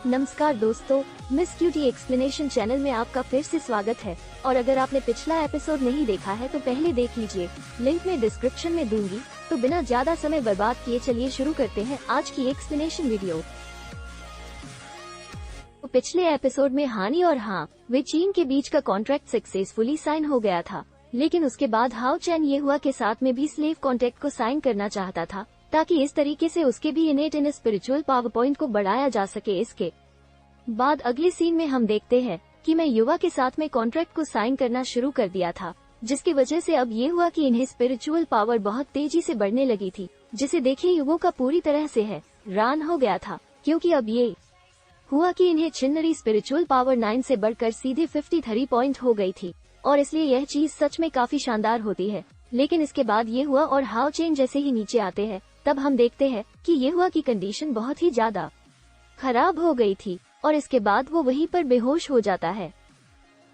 नमस्कार दोस्तों, miss cutie explanation channel में आपका फिर से स्वागत है। और अगर आपने पिछला एपिसोड नहीं देखा है तो पहले देख लीजिए, लिंक में डिस्क्रिप्शन में दूंगी। तो बिना ज्यादा समय बर्बाद किए चलिए शुरू करते हैं आज की एक्सप्लेनेशन वीडियो। तो पिछले एपिसोड में हानि और वे चीन के बीच का कॉन्ट्रैक्ट सक्सेसफुली साइन हो गया था, लेकिन उसके बाद हाओ चैन ये हुआ के साथ में भी स्लेव कॉन्ट्रैक्ट को साइन करना चाहता था, ताकि इस तरीके से उसके भी इनेट इन स्पिरिचुअल पावर पॉइंट को बढ़ाया जा सके। इसके बाद अगले सीन में हम देखते हैं कि मैं युवा के साथ में कॉन्ट्रैक्ट को साइन करना शुरू कर दिया था, जिसकी वजह से अब ये हुआ कि इन्हें स्पिरिचुअल पावर बहुत तेजी से बढ़ने लगी थी, जिसे देखे युवों का पूरी तरह से हैरान हो गया था, क्योंकि अब ये हुआ कि इन्हें छिन्नरी स्पिरिचुअल पावर 9 से बढ़कर सीधे 53 पॉइंट हो गई थी, और इसलिए यह चीज सच में काफी शानदार होती है। लेकिन इसके बाद ये हुआ और हाओ चेन जैसे ही नीचे आते हैं, तब हम देखते हैं कि ये हुआ की कंडीशन बहुत ही ज्यादा खराब हो गई थी, और इसके बाद वो वहीं पर बेहोश हो जाता है।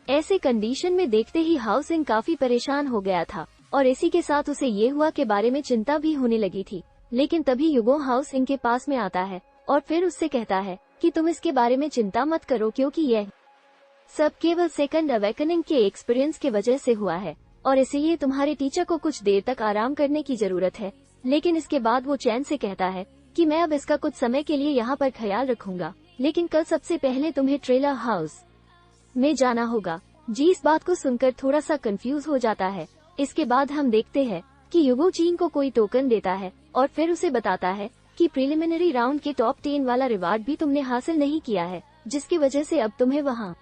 ऐसे कंडीशन में देखते ही हाओ सिंह काफी परेशान हो गया था, और इसी के साथ उसे ये हुआ के बारे में चिंता भी होने लगी थी। लेकिन तभी युगो हाओ सिंह के पास में आता है और फिर उससे कहता है कि तुम इसके बारे में चिंता मत करो, क्योंकि यह सब केवल सेकंड अवेकनिंग के एक्सपीरियंस के वजह से हुआ है, और इसीलिए तुम्हारे टीचर को कुछ देर तक आराम करने की जरूरत है। लेकिन इसके बाद वो चैन से कहता है कि मैं अब इसका कुछ समय के लिए यहाँ पर ख्याल रखूंगा, लेकिन कल सबसे पहले तुम्हें ट्रेलर हाउस में जाना होगा। जी इस बात को सुनकर थोड़ा सा कंफ्यूज हो जाता है। इसके बाद हम देखते हैं कि युगो चीन को कोई टोकन देता है और फिर उसे बताता है कि प्रिलिमिनरी राउंड के टॉप 10 वाला रिवार्ड भी तुमने हासिल नहीं किया है, जिसकी वजह से अब तुम्हें वहाँ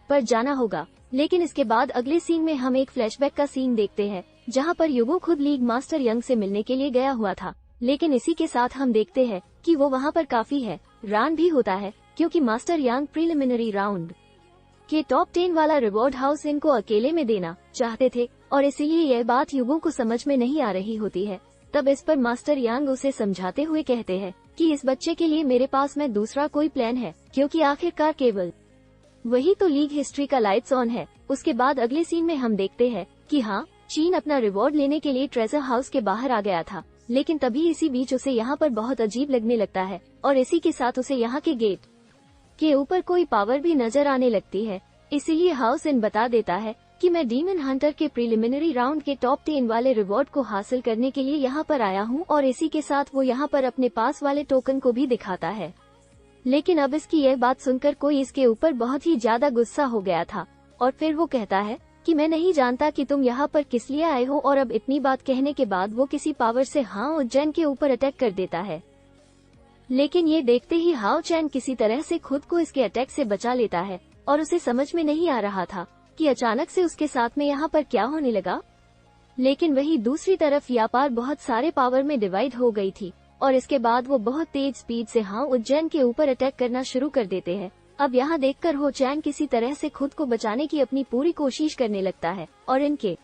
पर जाना होगा। लेकिन इसके बाद अगले सीन में हम एक फ्लैशबैक का सीन देखते हैं, जहाँ पर युगो खुद लीग मास्टर यंग से मिलने के लिए गया हुआ था। लेकिन इसी के साथ हम देखते हैं कि वो वहाँ पर काफी हैरान भी होता है, क्योंकि मास्टर यंग प्रिलिमिनरी राउंड के टॉप 10 वाला रिवॉर्ड हाउस इनको अकेले में देना चाहते थे, और इसीलिए यह बात युगो को समझ में नहीं आ रही होती है। तब इस पर मास्टर यांग उसे समझाते हुए कहते हैं कि इस बच्चे के लिए मेरे पास में दूसरा कोई प्लान है, क्योंकि आखिरकार केवल वही तो लीग हिस्ट्री का लाइट्स ऑन है। उसके बाद अगले सीन में हम देखते हैं कि चीन अपना रिवॉर्ड लेने के लिए ट्रेजर हाउस के बाहर आ गया था, लेकिन तभी इसी बीच उसे यहाँ पर बहुत अजीब लगने लगता है, और इसी के साथ उसे यहाँ के गेट के ऊपर कोई पावर भी नजर आने लगती है। इसीलिए हाउस इन बता देता है कि मैं डीमन हंटर के प्रिलिमिनरी राउंड के टॉप 10 वाले रिवॉर्ड को हासिल करने के लिए यहाँ पर आया हूँ, और इसी के साथ वो यहाँ पर अपने पास वाले टोकन को भी दिखाता है। लेकिन अब इसकी यह बात सुनकर कोई इसके ऊपर बहुत ही ज्यादा गुस्सा हो गया था, और फिर वो कहता है कि मैं नहीं जानता कि तुम यहाँ पर किस लिए आए हो। और अब इतनी बात कहने के बाद वो किसी पावर से हाओ चैन के ऊपर अटैक कर देता है। लेकिन ये देखते ही हाओ चैन किसी तरह से खुद को इसके अटैक से बचा लेता है, और उसे समझ में नहीं आ रहा था कि अचानक से उसके साथ में यहाँ पर क्या होने लगा। लेकिन वही दूसरी तरफ व्यापार बहुत सारे पावर में डिवाइड हो गई थी, और इसके बाद वो बहुत तेज स्पीड से हाओ चैन के ऊपर अटैक करना शुरू कर देते हैं। अब यहाँ देखकर हो चैन किसी तरह से खुद को बचाने की अपनी पूरी कोशिश करने लगता है, और इनके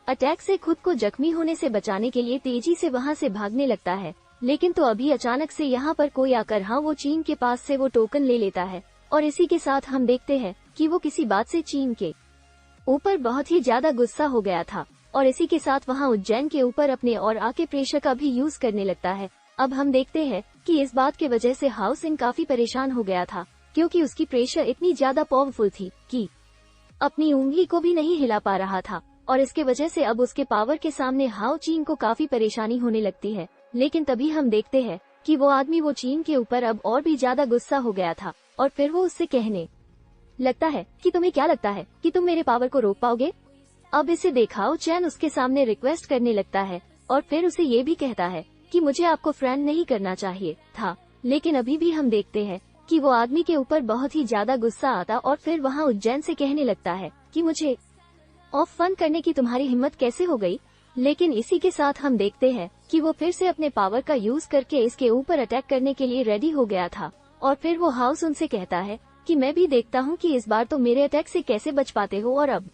अटैक से खुद को जख्मी होने से बचाने के लिए तेजी से वहाँ से भागने लगता है। लेकिन तो अभी अचानक से यहाँ पर कोई आकर वो चीन के पास से वो टोकन ले लेता है, और इसी के साथ हम देखते हैं कि वो किसी बात से चीन के ऊपर बहुत ही ज्यादा गुस्सा हो गया था, और इसी के साथ वहाँ उज्जैन के ऊपर अपने और आके प्रेशर का भी यूज करने लगता है। अब हम देखते हैं कि इस बात के वजह से हाओ सिंह काफी परेशान हो गया था, क्योंकि उसकी प्रेशर इतनी ज्यादा पावरफुल थी कि अपनी उंगली को भी नहीं हिला पा रहा था, और इसके वजह से अब उसके पावर के सामने हाओ चीन को काफी परेशानी होने लगती है। लेकिन तभी हम देखते हैं कि वो आदमी वो चीन के ऊपर अब और भी ज्यादा गुस्सा हो गया था, और फिर वो उससे कहने लगता है कि तुम्हें क्या लगता है कि तुम मेरे पावर को रोक पाओगे। अब इसे देखा चैन उसके सामने रिक्वेस्ट करने लगता है, और फिर उसे ये भी कहता है कि मुझे आपको फ्रेंड नहीं करना चाहिए था। लेकिन अभी भी हम देखते हैं कि वो आदमी के ऊपर बहुत ही ज्यादा गुस्सा आता, और फिर वहाँ उज्जैन से कहने लगता है कि मुझे ऑफ फन करने की तुम्हारी हिम्मत कैसे हो गई। लेकिन इसी के साथ हम देखते हैं कि वो फिर से अपने पावर का यूज करके इसके ऊपर अटैक करने के लिए रेडी हो गया था, और फिर वो हाउस उनसे कहता है कि मैं भी देखता हूँ कि इस बार तो मेरे अटैक से कैसे बच पाते हो। और अब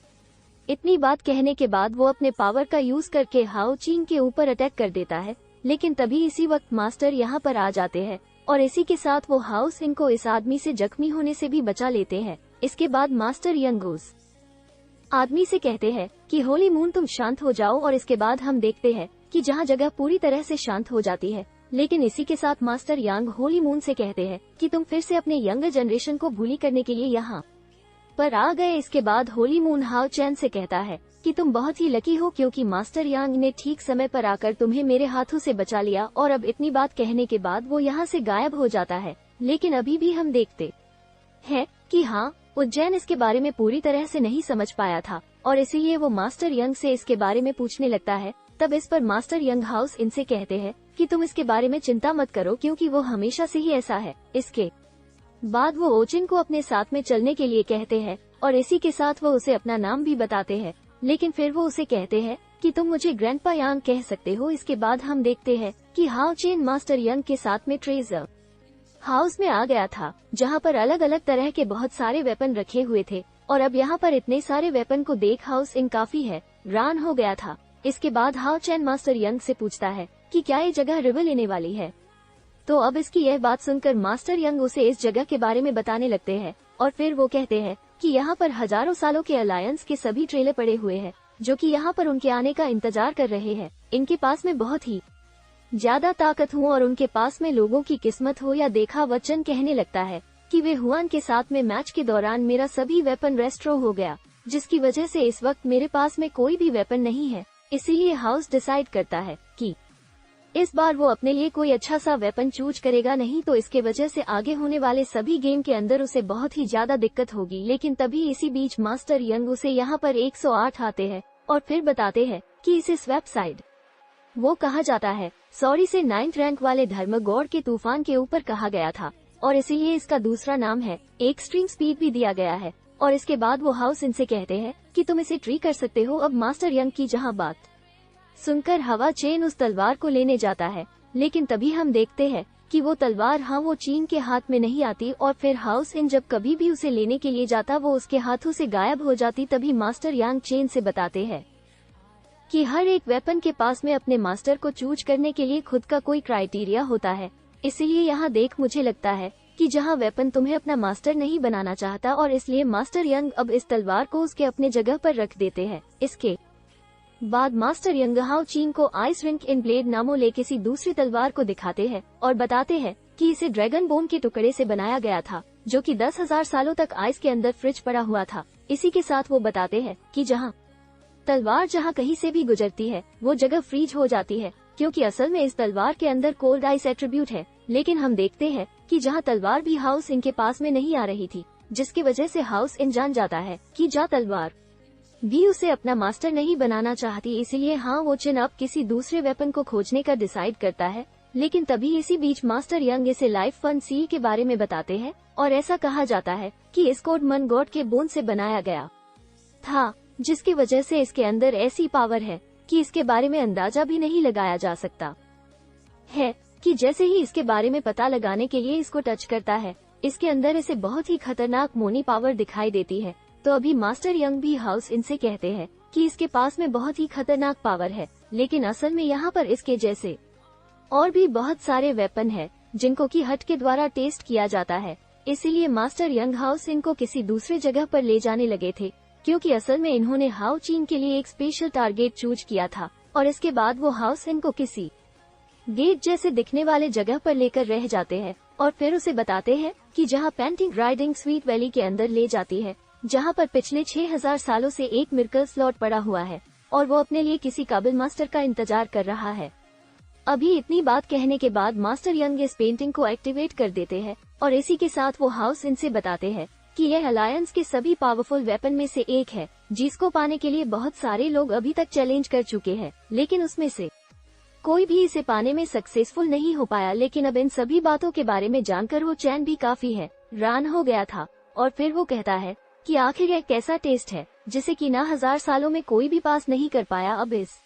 इतनी बात कहने के बाद वो अपने पावर का यूज करके हाओ चीन के ऊपर अटैक कर देता है। लेकिन तभी इसी वक्त मास्टर यहाँ पर आ जाते हैं, और इसी के साथ वो हाउस इनको इस आदमी से जख्मी होने से भी बचा लेते हैं। इसके बाद मास्टर यंग उस आदमी से कहते हैं कि होली मून तुम शांत हो जाओ, और इसके बाद हम देखते हैं कि जहाँ जगह पूरी तरह से शांत हो जाती है, लेकिन इसी के साथ मास्टर यांग होली मून से कहते हैं कि तुम फिर से अपने यंगर जनरेशन को भूली करने के लिए यहाँ पर आ गए। इसके बाद होली मून हाओ चैन से कहता है कि तुम बहुत ही लकी हो, क्योंकि मास्टर यांग ने ठीक समय पर आकर तुम्हें मेरे हाथों से बचा लिया। और अब इतनी बात कहने के बाद वो यहाँ से गायब हो जाता है। लेकिन अभी भी हम देखते हैं कि हाँ, उज्जैन इसके बारे में पूरी तरह से नहीं समझ पाया था और इसीलिए वो मास्टर यंग से इसके बारे में पूछने लगता है। तब इस पर मास्टर यंग हाउस इनसे कहते हैं कि तुम इसके बारे में चिंता मत करो, क्योंकि वो हमेशा से ही ऐसा है। इसके बाद वो ओचिन को अपने साथ में चलने के लिए कहते हैं और इसी के साथ वो उसे अपना नाम भी बताते हैं। लेकिन फिर वो उसे कहते हैं कि तुम मुझे ग्रैंडपा यांग कह सकते हो। इसके बाद हम देखते हैं कि हाओ चेन मास्टर यंग के साथ में ट्रेजर हाउस में आ गया था, जहाँ पर अलग अलग तरह के बहुत सारे वेपन रखे हुए थे। और अब यहाँ पर इतने सारे वेपन को देख हाउस इन काफी हैरान हो गया था। इसके बाद हाओ चैन मास्टर यंग से पूछता है कि क्या ये जगह रिवर लेने वाली है। तो अब इसकी यह बात सुनकर मास्टर यंग उसे इस जगह के बारे में बताने लगते हैं और फिर वो कहते हैं कि यहाँ पर हजारों सालों के अलायंस के सभी ट्रेले पड़े हुए हैं, जो कि यहाँ पर उनके आने का इंतजार कर रहे हैं। इनके पास में बहुत ही ज्यादा ताकत हो और उनके पास में लोगों की किस्मत हो या देखा वचन कहने लगता है कि वे हुआन के साथ में मैच के दौरान मेरा सभी वेपन रेस्ट्रो हो गया, जिसकी वजह से इस वक्त मेरे पास में कोई भी वेपन नहीं है। इसीलिए हाउस डिसाइड करता है कि इस बार वो अपने लिए कोई अच्छा सा वेपन चूज करेगा, नहीं तो इसके वजह से आगे होने वाले सभी गेम के अंदर उसे बहुत ही ज्यादा दिक्कत होगी। लेकिन तभी इसी बीच मास्टर यंग उसे यहाँ पर 108 आते हैं और फिर बताते हैं कि इसे स्वैप साइड वो कहा जाता है। सॉरी से 9th रैंक वाले धर्मगौड़ के तूफान के ऊपर कहा गया था और इसीलिए इसका दूसरा नाम है। एक्सट्रीम स्पीड भी दिया गया है। और इसके बाद वो हाउस इनसे कहते हैं कि तुम इसे ट्री कर सकते हो। अब मास्टर यंग की जहाँ बात सुनकर हवा चेन उस तलवार को लेने जाता है, लेकिन तभी हम देखते हैं कि वो तलवार वो चीन के हाथ में नहीं आती और फिर हाउस इन जब कभी भी उसे लेने के लिए जाता वो उसके हाथों से गायब हो जाती। तभी मास्टर यांग चेन से बताते हैं कि हर एक वेपन के पास में अपने मास्टर को चूज करने के लिए खुद का कोई क्राइटेरिया होता है। इसीलिए यहाँ देख मुझे लगता है कि जहाँ वेपन तुम्हें अपना मास्टर नहीं बनाना चाहता और इसलिए मास्टर यंग अब इस तलवार को उसके अपने जगह पर रख देते हैं। इसके बाद मास्टर यंग हाओ चीन को आइस रिंक इन ब्लेड नामोले किसी दूसरी तलवार को दिखाते हैं और बताते हैं कि इसे ड्रैगन बोन के टुकड़े से बनाया गया था, जो कि 10,000 सालों तक आइस के अंदर फ्रिज पड़ा हुआ था। इसी के साथ वो बताते हैं कि जहाँ तलवार जहाँ कहीं से भी गुजरती है वो जगह फ्रीज हो जाती है, क्योंकि असल में इस तलवार के अंदर कोल्ड आइस एट्रीब्यूट है। लेकिन हम देखते हैं कि जहाँ तलवार भी हाउस इनके पास में नहीं आ रही थी, जिसकी वजह से हाउस इन जान जाता है कि जहाँ तलवार भी उसे अपना मास्टर नहीं बनाना चाहती। इसीलिए वो चिन अब किसी दूसरे वेपन को खोजने का डिसाइड करता है। लेकिन तभी इसी बीच मास्टर यंग इसे लाइफ फन सील के बारे में बताते हैं और ऐसा कहा जाता है कि इस कोड मन गॉड के बोन से बनाया गया था, जिसकी वजह से इसके अंदर ऐसी पावर है कि इसके बारे में अंदाजा भी नहीं लगाया जा सकता है कि जैसे ही इसके बारे में पता लगाने के लिए इसको टच करता है, इसके अंदर इसे बहुत ही खतरनाक मोनी पावर दिखाई देती है। तो अभी मास्टर यंग भी हाउस इनसे कहते हैं कि इसके पास में बहुत ही खतरनाक पावर है, लेकिन असल में यहाँ पर इसके जैसे और भी बहुत सारे वेपन है जिनको की हट के द्वारा टेस्ट किया जाता है। इसीलिए मास्टर यंग हाउस इनको किसी दूसरे जगह पर ले जाने लगे थे, क्योंकि असल में इन्होंने हाओ चीन के लिए एक स्पेशल टारगेट चूज किया था। और इसके बाद वो हाउस इनको किसी गेट जैसे दिखने वाले जगह पर लेकर रह जाते हैं और फिर उसे बताते हैं कि जहाँ पेंटिंग राइडिंग स्वीट वैली के अंदर ले जाती है, जहाँ पर पिछले 6000 सालों से एक मिरेकल स्लॉट पड़ा हुआ है और वो अपने लिए किसी काबिल मास्टर का इंतजार कर रहा है। अभी इतनी बात कहने के बाद मास्टर यंग इस पेंटिंग को एक्टिवेट कर देते हैं और इसी के साथ वो हाउस इनसे बताते हैं कि यह अलायंस के सभी पावरफुल वेपन में से एक है, जिसको पाने के लिए बहुत सारे लोग अभी तक चैलेंज कर चुके हैं, लेकिन उसमें से कोई भी इसे पाने में सक्सेसफुल नहीं हो पाया। लेकिन अब इन सभी बातों के बारे में जानकर वो चैन भी काफी हैरान हो गया था और फिर वो कहता है कि आखिर यह कैसा टेस्ट है जिसे कि 1000 सालों में कोई भी पास नहीं कर पाया। अब इस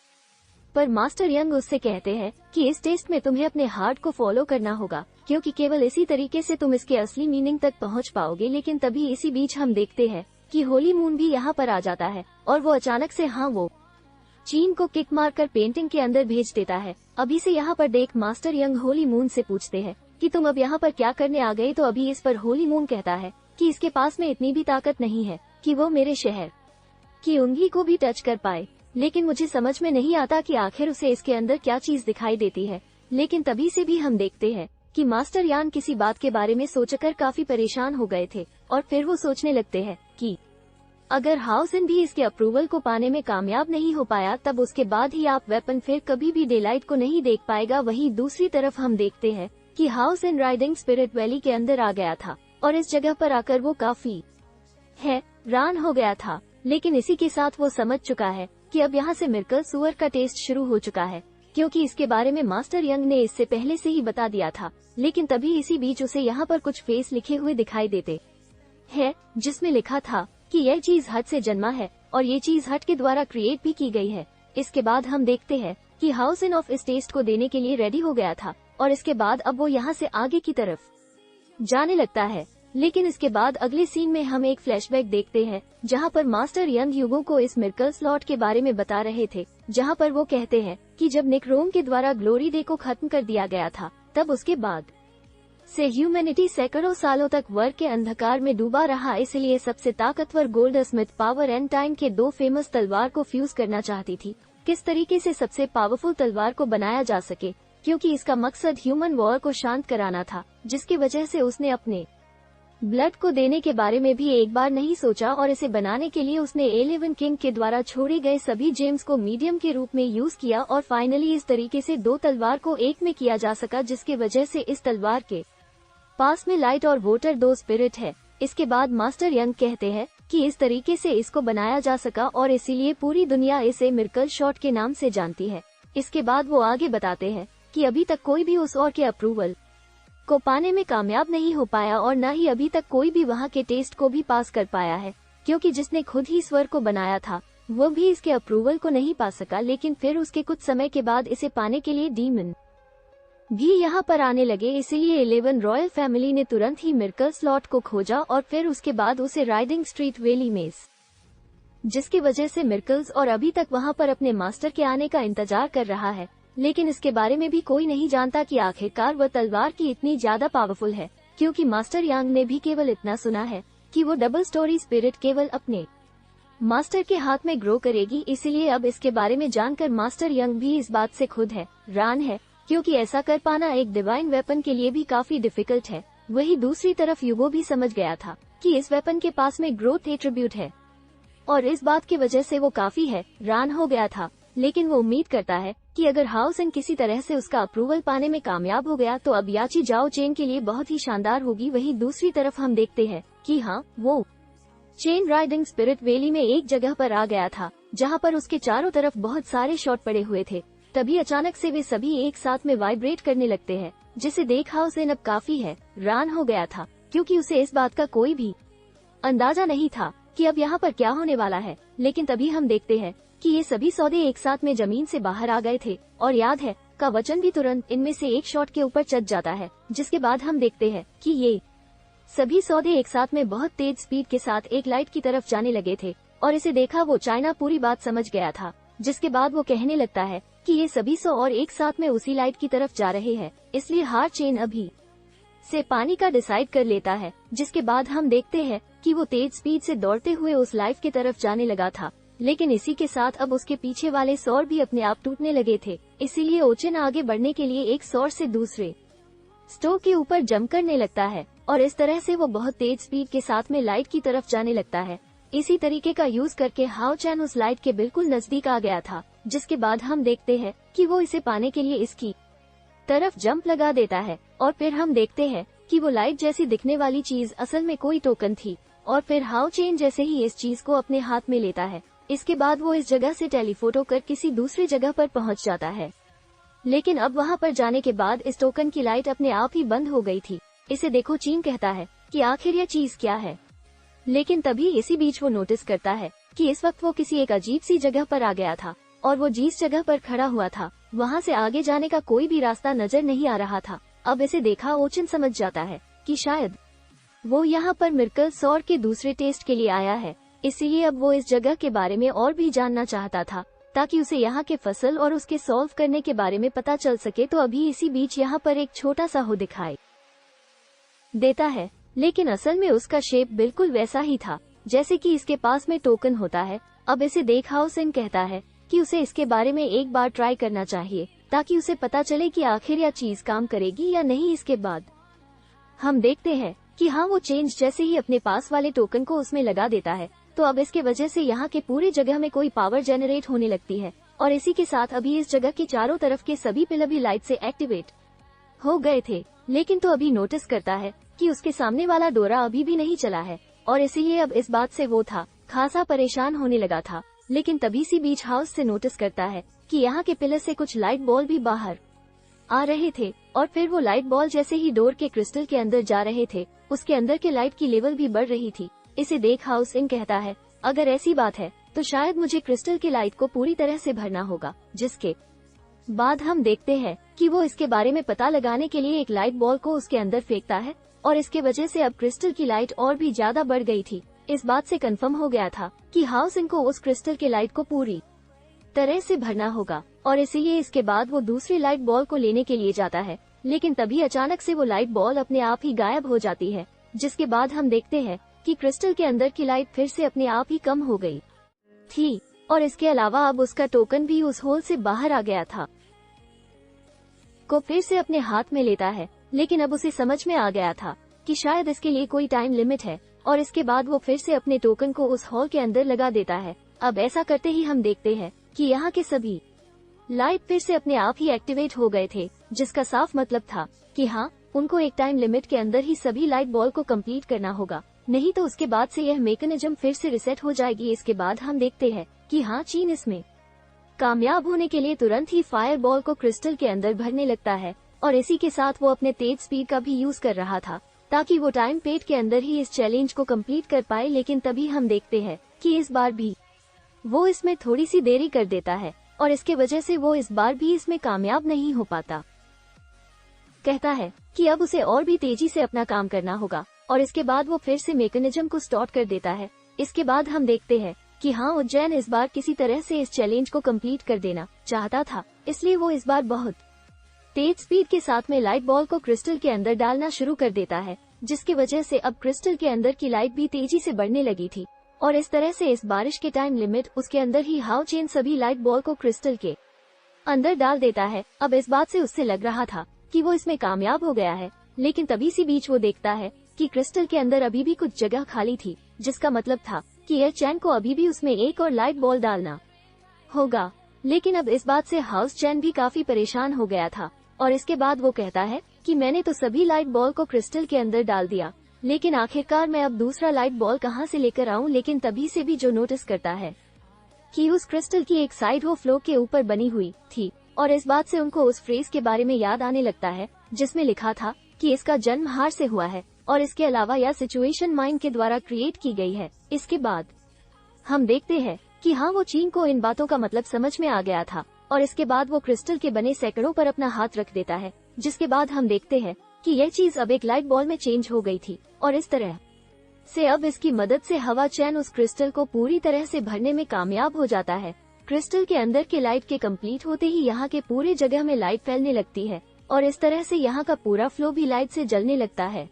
पर मास्टर यंग उससे कहते हैं कि इस टेस्ट में तुम्हें अपने हार्ट को फॉलो करना होगा, क्योंकि केवल इसी तरीके से तुम इसके असली मीनिंग तक पहुंच पाओगे। लेकिन तभी इसी बीच हम देखते हैं कि होली मून भी यहाँ पर आ जाता है और वो अचानक से वो चीन को किक मारकर पेंटिंग के अंदर भेज देता है। अभी से यहाँ पर देख मास्टर यंग होली मून से पूछते हैं कि तुम अब यहाँ पर क्या करने आ गए। तो अभी इस पर होली मून कहता है कि इसके पास में इतनी भी ताकत नहीं है कि वो मेरे शहर की उंगली को भी टच कर पाए। लेकिन मुझे समझ में नहीं आता कि आखिर उसे इसके अंदर क्या चीज दिखाई देती है लेकिन तभी से भी हम देखते हैं कि मास्टर यान किसी बात के बारे में सोचकर काफी परेशान हो गए थे और फिर वो सोचने लगते हैं कि अगर हाउसिन भी इसके अप्रूवल को पाने में कामयाब नहीं हो पाया तब उसके बाद ही आप वेपन फिर कभी भी डेलाइट को नहीं देख पाएगा। वहीं दूसरी तरफ हम देखते हैं कि हाउसिन राइडिंग स्पिरिट वैली के अंदर आ गया था और इस जगह पर आकर वो काफी हैरान हो गया था, लेकिन इसी के साथ वो समझ चुका है कि अब यहाँ से मिर्कल सूअर का टेस्ट शुरू हो चुका है, क्योंकि इसके बारे में मास्टर यंग ने इससे पहले से ही बता दिया था। लेकिन तभी इसी बीच उसे यहाँ पर कुछ फेस लिखे हुए दिखाई देते हैं जिसमें लिखा था कि यह चीज हट से जन्मा है और ये चीज हट के द्वारा क्रिएट भी की गई है। इसके बाद हम देखते हैं कि हाउसिन ऑफ इस टेस्ट को देने के लिए रेडी हो गया था और इसके बाद अब वो यहाँ से आगे की तरफ जाने लगता है। लेकिन इसके बाद अगले सीन में हम एक फ्लैशबैक देखते हैं जहाँ पर मास्टर यंग ह्यूगो को इस मिर्कल स्लॉट के बारे में बता रहे थे, जहाँ पर वो कहते हैं कि जब निक्रोम के द्वारा ग्लोरी डे को खत्म कर दिया गया था तब उसके बाद से ह्यूमैनिटी सैकड़ों सालों तक वर्ग के अंधकार में डूबा रहा। इसलिए सबसे ताकतवर गोल्डस्मिथ पावर एंड टाइम के दो फेमस तलवार को फ्यूज करना चाहती थी। किस तरीके से सबसे पावरफुल तलवार को बनाया जा सके, क्योंकि इसका मकसद ह्यूमन वॉर को शांत कराना था, जिसकी वजह से उसने अपने ब्लड को देने के बारे में भी एक बार नहीं सोचा और इसे बनाने के लिए उसने 11 किंग के द्वारा छोड़े गए सभी जेम्स को मीडियम के रूप में यूज किया और फाइनली इस तरीके से दो तलवार को एक में किया जा सका, जिसके वजह से इस तलवार के पास में लाइट और वोटर दो स्पिरिट है। इसके बाद मास्टर यंग कहते हैं कि इस तरीके से इसको बनाया जा सका और इसीलिए पूरी दुनिया इसे मिर्कल शॉट के नाम से जानती है। इसके बाद वो आगे बताते हैं कि अभी तक कोई भी उस और के अप्रूवल को पाने में कामयाब नहीं हो पाया और न ही अभी तक कोई भी वहाँ के टेस्ट को भी पास कर पाया है, क्योंकि जिसने खुद ही स्वर को बनाया था वो भी इसके अप्रूवल को नहीं पा सका। लेकिन फिर उसके कुछ समय के बाद इसे पाने के लिए डीमन भी यहाँ पर आने लगे। इसीलिए 11 रॉयल फैमिली ने तुरंत ही मिर्कल स्लॉट को खोजा और फिर उसके बाद उसे राइडिंग स्ट्रीट वैली में, जिसकी वजह से मिर्कल्स और अभी तक वहाँ पर अपने मास्टर के आने का इंतजार कर रहा है। लेकिन इसके बारे में भी कोई नहीं जानता कि आखिरकार वह तलवार की इतनी ज्यादा पावरफुल है, क्योंकि मास्टर यांग ने भी केवल इतना सुना है कि वो डबल स्टोरी स्पिरिट केवल अपने मास्टर के हाथ में ग्रो करेगी। इसलिए अब इसके बारे में जानकर मास्टर यंग भी इस बात से खुद हैरान है, क्योंकि ऐसा कर पाना एक डिवाइन वेपन के लिए भी काफी डिफिकल्ट है। वही दूसरी तरफ यूगो भी समझ गया था कि इस वेपन के पास में ग्रोथ एट्रीब्यूट है और इस बात की वजह से वो काफी हैरान हो गया था। लेकिन वो उम्मीद करता है कि अगर हाउसिन किसी तरह से उसका अप्रूवल पाने में कामयाब हो गया तो अब याची जाओ चेन के लिए बहुत ही शानदार होगी। वहीं दूसरी तरफ हम देखते हैं कि हाँ, वो चेन राइडिंग स्पिरिट वैली में एक जगह पर आ गया था जहाँ पर उसके चारों तरफ बहुत सारे शॉट पड़े हुए थे। तभी अचानक से वे सभी एक साथ में वाइब्रेट करने लगते हैं, जिसे देख हाउसिन अब काफी हैरान हो गया था, क्योंकि उसे इस बात का कोई भी अंदाजा नहीं था कि अब यहाँ पर क्या होने वाला है। लेकिन तभी हम देखते हैं कि ये सभी सौदे एक साथ में जमीन से बाहर आ गए थे और याद है का वचन भी तुरंत इनमें से एक शॉट के ऊपर चढ़ जाता है, जिसके बाद हम देखते हैं कि ये सभी सौदे एक साथ में बहुत तेज स्पीड के साथ एक लाइट की तरफ जाने लगे थे और इसे देखा वो चाइना पूरी बात समझ गया था। जिसके बाद वो कहने लगता है कि ये सभी 100 और एक साथ में उसी लाइट की तरफ जा रहे हैं, इसलिए हार्ट चेन अभी से पानी का डिसाइड कर लेता है। जिसके बाद हम देखते हैं कि वो तेज स्पीड से दौड़ते हुए उस लाइफ की तरफ जाने लगा था, लेकिन इसी के साथ अब उसके पीछे वाले सौर भी अपने आप टूटने लगे थे। इसीलिए ओचन आगे बढ़ने के लिए एक सौर से दूसरे स्टोव के ऊपर जंप करने लगता है और इस तरह से वो बहुत तेज स्पीड के साथ में लाइट की तरफ जाने लगता है। इसी तरीके का यूज करके हाउ चैन उस लाइट के बिल्कुल नजदीक आ गया था, जिसके बाद हम देखते हैं कि वो इसे पाने के लिए इसकी तरफ जंप लगा देता है और फिर हम देखते हैं कि वो लाइट जैसी दिखने वाली चीज असल में कोई टोकन थी और फिर हाउ चेन जैसे ही इस चीज को अपने हाथ में लेता है, इसके बाद वो इस जगह से टेलीफोटो कर किसी दूसरी जगह पर पहुंच जाता है। लेकिन अब वहां पर जाने के बाद इस टोकन की लाइट अपने आप ही बंद हो गई थी। इसे देखो चीन कहता है कि आखिर यह चीज क्या है, लेकिन तभी इसी बीच वो नोटिस करता है कि इस वक्त वो किसी एक अजीब सी जगह पर आ गया था और वो जिस जगह पर खड़ा हुआ था वहाँ से आगे जाने का कोई भी रास्ता नजर नहीं आ रहा था। अब इसे देखा ओचन समझ जाता है कि शायद वो यहाँ पर मिर्कल सौर के दूसरे टेस्ट के लिए आया है, इसीलिए अब वो इस जगह के बारे में और भी जानना चाहता था ताकि उसे यहाँ के फसल और उसके सॉल्व करने के बारे में पता चल सके। तो अभी इसी बीच यहाँ पर एक छोटा सा हो दिखाई देता है, लेकिन असल में उसका शेप बिल्कुल वैसा ही था जैसे कि इसके पास में टोकन होता है। अब इसे देख हाउसिन कहता है कि उसे इसके बारे में एक बार ट्राई करना चाहिए। ताकि उसे पता चले कि आखिर यह चीज काम करेगी या नहीं। इसके बाद हम देखते हैं कि हाँ, वो चेंज जैसे ही अपने पास वाले टोकन को उसमें लगा देता है तो अब इसके वजह से यहाँ के पूरे जगह में कोई पावर जनरेट होने लगती है और इसी के साथ अभी इस जगह के चारों तरफ के सभी पिलर भी लाइट से एक्टिवेट हो गए थे। लेकिन तो अभी नोटिस करता है कि उसके सामने वाला डोरा अभी भी नहीं चला है और इसीलिए अब इस बात से वो था खासा परेशान होने लगा था। लेकिन तभी सी बीच हाउस से नोटिस करता है कि यहाँ के पिलर से कुछ लाइट बॉल भी बाहर आ रहे थे और फिर वो लाइट बॉल जैसे ही डोर के क्रिस्टल के अंदर जा रहे थे उसके अंदर के लाइट की लेवल भी बढ़ रही थी। इसे देख हाउस इन कहता है, अगर ऐसी बात है तो शायद मुझे क्रिस्टल के लाइट को पूरी तरह से भरना होगा। जिसके बाद हम देखते हैं कि वो इसके बारे में पता लगाने के लिए एक लाइट बॉल को उसके अंदर फेंकता है और इसके वजह से अब क्रिस्टल की लाइट और भी ज्यादा बढ़ गई थी। इस बात से कंफर्म हो गया था कि हाउस इनको उस क्रिस्टल के लाइट को पूरी तरह से भरना होगा और इसीलिए इसके बाद वो दूसरी लाइट बॉल को लेने के लिए जाता है। लेकिन तभी अचानक से वो लाइट बॉल अपने आप ही गायब हो जाती है। जिसके बाद हम देखते हैं कि क्रिस्टल के अंदर की लाइट फिर से अपने आप ही कम हो गई थी और इसके अलावा अब उसका टोकन भी उस होल से बाहर आ गया था को फिर से अपने हाथ में लेता है। लेकिन अब उसे समझ में आ गया था कि शायद इसके लिए कोई टाइम लिमिट है और इसके बाद वो फिर से अपने टोकन को उस हॉल के अंदर लगा देता है। अब ऐसा करते ही हम देखते हैं कि यहाँ के सभी लाइट फिर से अपने आप ही एक्टिवेट हो गए थे, जिसका साफ मतलब था कि हाँ, उनको एक टाइम लिमिट के अंदर ही सभी लाइट बॉल को कंप्लीट करना होगा, नहीं तो उसके बाद से यह मैकेनिज्म फिर से रिसेट हो जाएगी। इसके बाद हम देखते हैं कि हाँ, चीन इसमें कामयाब होने के लिए तुरंत ही फायर बॉल को क्रिस्टल के अंदर भरने लगता है और इसी के साथ वो अपने तेज स्पीड का भी यूज कर रहा था ताकि वो टाइम पेट के अंदर ही इस चैलेंज को कंप्लीट कर पाए। लेकिन तभी हम देखते हैं कि इस बार भी वो इसमें थोड़ी सी देरी कर देता है और इसके वजह से वो इस बार भी इसमें कामयाब नहीं हो पाता। कहता है कि अब उसे और भी तेजी से अपना काम करना होगा और इसके बाद वो फिर से मैकेनिज्म को स्टार्ट कर देता है। इसके बाद हम देखते हैं कि हाँ, उज्जैन इस बार किसी तरह से इस चैलेंज को कंप्लीट कर देना चाहता था, इसलिए वो इस बार बहुत तेज स्पीड के साथ में लाइट बॉल को क्रिस्टल के अंदर डालना शुरू कर देता है, जिसकी वजह से अब क्रिस्टल के अंदर की लाइट भी तेजी से बढ़ने लगी थी और इस तरह से इस बारिश के टाइम लिमिट उसके अंदर ही हाउ चेन सभी लाइट बॉल को क्रिस्टल के अंदर डाल देता है। अब इस बात से उससे लग रहा था कि वो इसमें कामयाब हो गया है, लेकिन तभी सी बीच वो देखता है कि क्रिस्टल के अंदर अभी भी कुछ जगह खाली थी, जिसका मतलब था कि एयर चैन को अभी भी उसमें एक और लाइट बॉल डालना होगा। लेकिन अब इस बात से हाउस चैन भी काफी परेशान हो गया था और इसके बाद वो कहता है कि मैंने तो सभी लाइट बॉल को क्रिस्टल के अंदर डाल दिया, लेकिन आखिरकार मैं अब दूसरा लाइट बॉल कहाँ से लेकर आऊं। लेकिन तभी से भी जो नोटिस करता है कि उस क्रिस्टल की एक साइड वो फ्लो के ऊपर बनी हुई थी और इस बात से उनको उस फ्रेज के बारे में याद आने लगता है जिसमें लिखा था कि इसका जन्म हार से हुआ है और इसके अलावा यह सिचुएशन माइंड के द्वारा क्रिएट की गई है। इसके बाद हम देखते हैं कि हाँ, वो चीन को इन बातों का मतलब समझ में आ गया था और इसके बाद वो क्रिस्टल के बने सैकड़ों पर अपना हाथ रख देता है, जिसके बाद हम देखते हैं कि यह चीज अब एक लाइट बॉल में चेंज हो गई थी और इस तरह से अब इसकी मदद से हवा चैन उस क्रिस्टल को पूरी तरह से भरने में कामयाब हो जाता है। क्रिस्टल के अंदर के लाइट के कंप्लीट होते ही यहाँ के पूरे जगह में लाइट फैलने लगती है और इस तरह से यहाँ का पूरा फ्लो भी लाइट से जलने लगता है।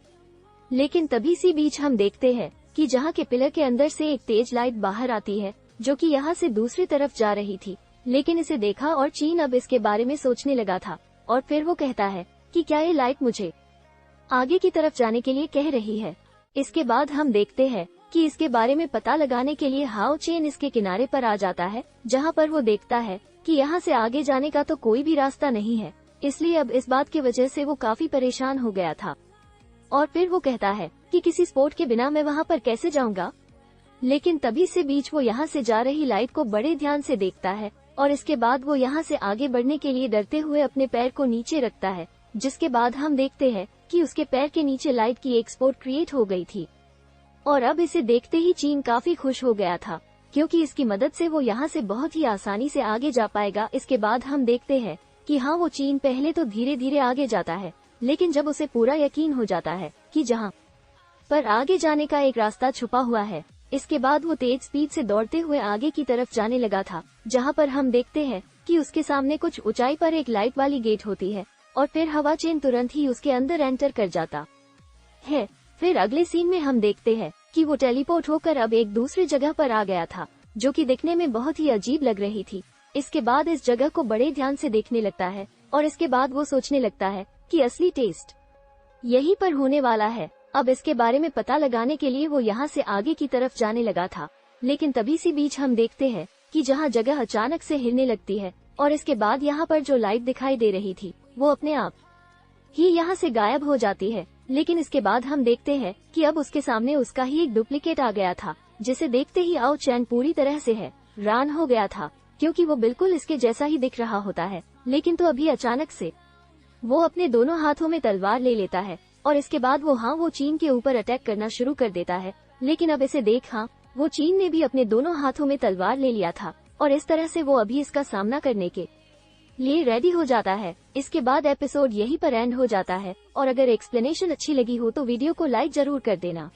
लेकिन तभी सी बीच हम देखते हैं कि जहाँ के पिलर के अंदर से एक तेज लाइट बाहर आती है जो कि यहाँ से दूसरी तरफ जा रही थी। लेकिन इसे देखा और चीन अब इसके बारे में सोचने लगा था और फिर वो कहता है कि क्या ये लाइट मुझे आगे की तरफ जाने के लिए कह रही है। इसके बाद हम देखते हैं कि इसके बारे में पता लगाने के लिए हाउ चेन इसके किनारे पर आ जाता है, जहाँ पर वो देखता है कि यहाँ से आगे जाने का तो कोई भी रास्ता नहीं है। इसलिए अब इस बात की वजह से वो काफी परेशान हो गया था और फिर वो कहता है कि किसी स्पोर्ट के बिना मैं वहाँ पर कैसे जाऊँगा। लेकिन तभी से बीच वो यहाँ से जा रही लाइट को बड़े ध्यान से देखता है और इसके बाद वो यहाँ से आगे बढ़ने के लिए डरते हुए अपने पैर को नीचे रखता है, जिसके बाद हम देखते हैं कि उसके पैर के नीचे लाइट की एक स्पॉट क्रिएट हो गई थी और अब इसे देखते ही चीन काफी खुश हो गया था क्योंकि इसकी मदद से वो यहाँ से बहुत ही आसानी से आगे जा पाएगा। इसके बाद हम देखते हैं कि हाँ, वो चीन पहले तो धीरे धीरे आगे जाता है, लेकिन जब उसे पूरा यकीन हो जाता है कि जहाँ पर आगे जाने का एक रास्ता छुपा हुआ है, इसके बाद वो तेज स्पीड से दौड़ते हुए आगे की तरफ जाने लगा था, जहाँ पर हम देखते हैं कि उसके सामने कुछ ऊंचाई पर एक लाइट वाली गेट होती है और फिर हवा चेन तुरंत ही उसके अंदर एंटर कर जाता है। फिर अगले सीन में हम देखते हैं कि वो टेलीपोर्ट होकर अब एक दूसरी जगह पर आ गया था जो कि दिखने में बहुत ही अजीब लग रही थी। इसके बाद इस जगह को बड़े ध्यान से देखने लगता है और इसके बाद वो सोचने लगता है कि असली टेस्ट यहीं पर होने वाला है। अब इसके बारे में पता लगाने के लिए वो यहाँ से आगे की तरफ जाने लगा था, लेकिन तभी सी बीच हम देखते हैं कि जहाँ जगह अचानक से हिलने लगती है और इसके बाद यहाँ पर जो लाइट दिखाई दे रही थी वो अपने आप ही यहाँ से गायब हो जाती है। लेकिन इसके बाद हम देखते हैं कि अब उसके सामने उसका ही एक डुप्लीकेट आ गया था, जिसे देखते ही आओ चैन पूरी तरह से हैरान हो गया था, क्योंकि वो बिल्कुल इसके जैसा ही दिख रहा होता है। लेकिन तो अभी अचानक से वो अपने दोनों हाथों में तलवार ले लेता है और इसके बाद वो चीन के ऊपर अटैक करना शुरू कर देता है। लेकिन अब इसे देख वो चीन ने भी अपने दोनों हाथों में तलवार ले लिया था और इस तरह से वो अभी इसका सामना करने के लिए रेडी हो जाता है। इसके बाद एपिसोड यहीं पर एंड हो जाता है और अगर एक्सप्लेनेशन अच्छी लगी हो तो वीडियो को लाइक जरूर कर देना।